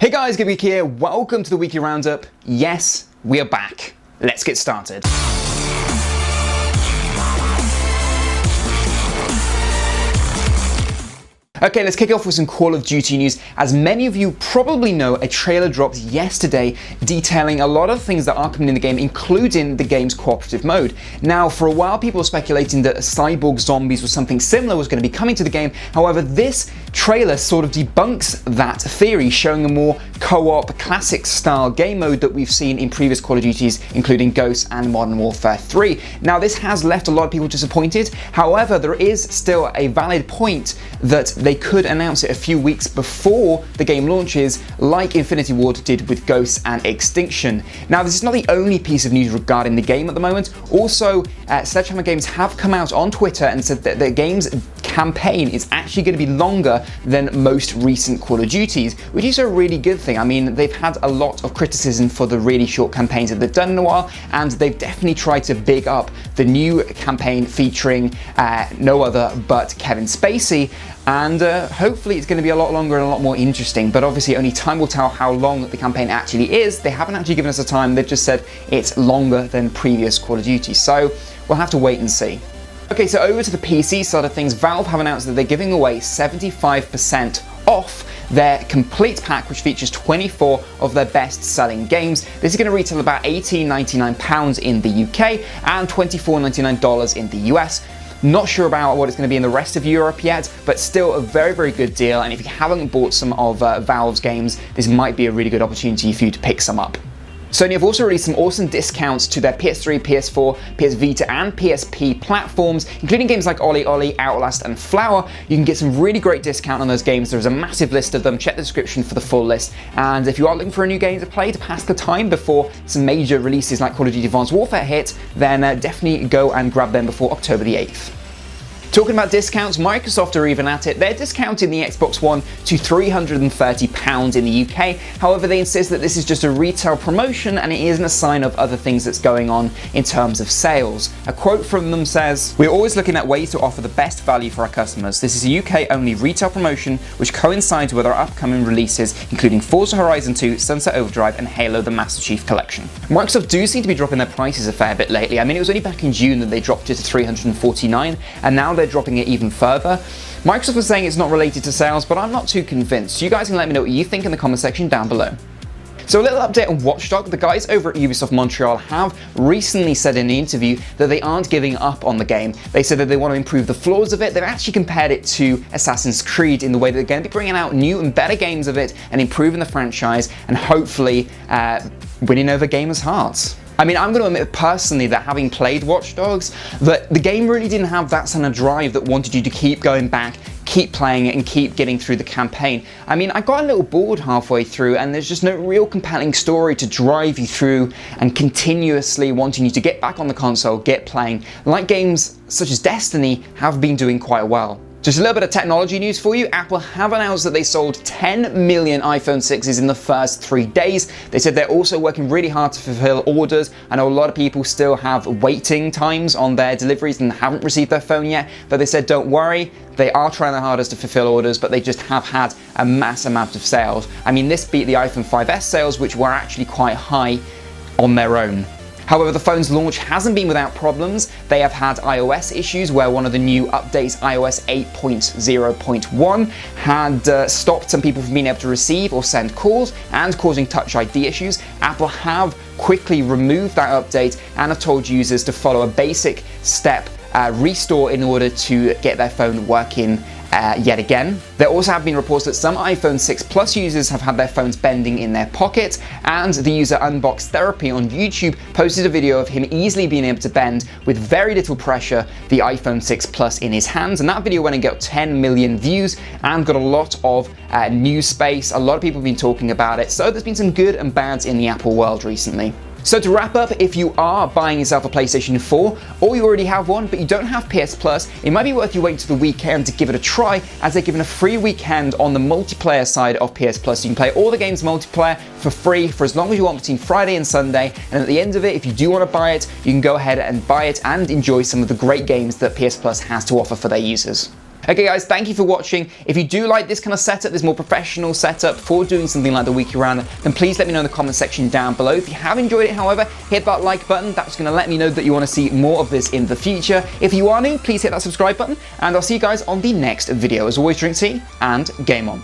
Hey guys, good week here. Welcome to the weekly roundup. Yes, we are back. Let's get started. Okay, let's kick off with some Call of Duty news. As many of you probably know, a trailer dropped yesterday detailing a lot of things that are coming in the game, including the game's cooperative mode. Now, for a while, people were speculating that cyborg zombies or something similar was going to be coming to the game. However, this trailer sort of debunks that theory, showing a more co-op, classic-style game mode that we've seen in previous Call of Duties, including Ghosts and Modern Warfare 3. Now, this has left a lot of people disappointed. However, there is still a valid point that they could announce it a few weeks before the game launches, like Infinity Ward did with Ghosts and Extinction. Now, this is not the only piece of news regarding the game at the moment. Also, Sledgehammer Games have come out on Twitter and said that the game's campaign is actually going to be longer than most recent Call of Duties, which is a really good thing. I mean, they've had a lot of criticism for the really short campaigns that they've done in a while, and they've definitely tried to big up the new campaign featuring no other but Kevin Spacey, and hopefully it's going to be a lot longer and a lot more interesting. But obviously only time will tell how long the campaign actually is. They haven't actually given us a time, they've just said it's longer than previous Call of Duty, so we'll have to wait and see. Okay, so over to the PC side of things, Valve have announced that they're giving away 75% off their complete pack, which features 24 of their best-selling games. This is going to retail about £18.99 in the UK and $24.99 in the US. Not sure about what it's going to be in the rest of Europe yet, but still a very, very good deal. And if you haven't bought some of Valve's games, this might be a really good opportunity for you to pick some up. Sony have also released some awesome discounts to their PS3, PS4, PS Vita and PSP platforms, including games like Ollie Ollie, Outlast and Flower. You can get some really great discount on those games. There's a massive list of them. Check the description for the full list. And if you are looking for a new game to play to pass the time before some major releases like Call of Duty Advanced Warfare hit, then definitely go and grab them before October the 8th. Talking about discounts, Microsoft are even at it. They're discounting the Xbox One to £330 in the UK. However, they insist that this is just a retail promotion and it isn't a sign of other things that's going on in terms of sales. A quote from them says, "We're always looking at ways to offer the best value for our customers. This is a UK-only retail promotion which coincides with our upcoming releases, including Forza Horizon 2, Sunset Overdrive and Halo the Master Chief Collection." Microsoft do seem to be dropping their prices a fair bit lately. I mean, it was only back in June that they dropped it to $349, and now they're dropping it even further. Microsoft was saying it's not related to sales, but I'm not too convinced. You guys can let me know what you think in the comment section down below. So a little update on Watch Dogs. The guys over at Ubisoft Montreal have recently said in an interview that they aren't giving up on the game. They said that they want to improve the flaws of it. They've actually compared it to Assassin's Creed in the way that they're going to be bringing out new and better games of it and improving the franchise and hopefully winning over gamers' hearts. I mean, I'm going to admit personally that having played Watch Dogs, that the game really didn't have that kind of drive that wanted you to keep going back, keep playing it and keep getting through the campaign. I mean, I got a little bored halfway through and there's just no real compelling story to drive you through and continuously wanting you to get back on the console, get playing, like games such as Destiny have been doing quite well. Just a little bit of technology news for you. Apple have announced that they sold 10 million iPhone 6s in the first 3 days. They said they're also working really hard to fulfill orders. I know a lot of people still have waiting times on their deliveries and haven't received their phone yet, but they said don't worry, they are trying their hardest to fulfill orders, but they just have had a mass amount of sales. I mean, this beat the iPhone 5S sales, which were actually quite high on their own. However, the phone's launch hasn't been without problems. They have had iOS issues where one of the new updates, iOS 8.0.1, had stopped some people from being able to receive or send calls and causing Touch ID issues. Apple have quickly removed that update and have told users to follow a basic step restore in order to get their phone working yet again. There also have been reports that some iPhone 6 Plus users have had their phones bending in their pockets, and the user Unbox Therapy on YouTube posted a video of him easily being able to bend with very little pressure the iPhone 6 Plus in his hands, and that video went and got 10 million views and got a lot of news space. A lot of people have been talking about it, so there's been some good and bads in the Apple world recently. So to wrap up, if you are buying yourself a PlayStation 4 or you already have one but you don't have PS Plus, it might be worth you waiting to the weekend to give it a try, as they're giving a free weekend on the multiplayer side of PS Plus. You can play all the games multiplayer for free for as long as you want between Friday and Sunday, and at the end of it, if you do want to buy it, you can go ahead and buy it and enjoy some of the great games that PS Plus has to offer for their users. Okay guys, thank you for watching. If you do like this kind of setup, this more professional setup for doing something like the weekly roundup, then please let me know in the comment section down below. If you have enjoyed it, however, hit that like button. That's going to let me know that you want to see more of this in the future. If you are new, please hit that subscribe button, and I'll see you guys on the next video. As always, drink tea and game on.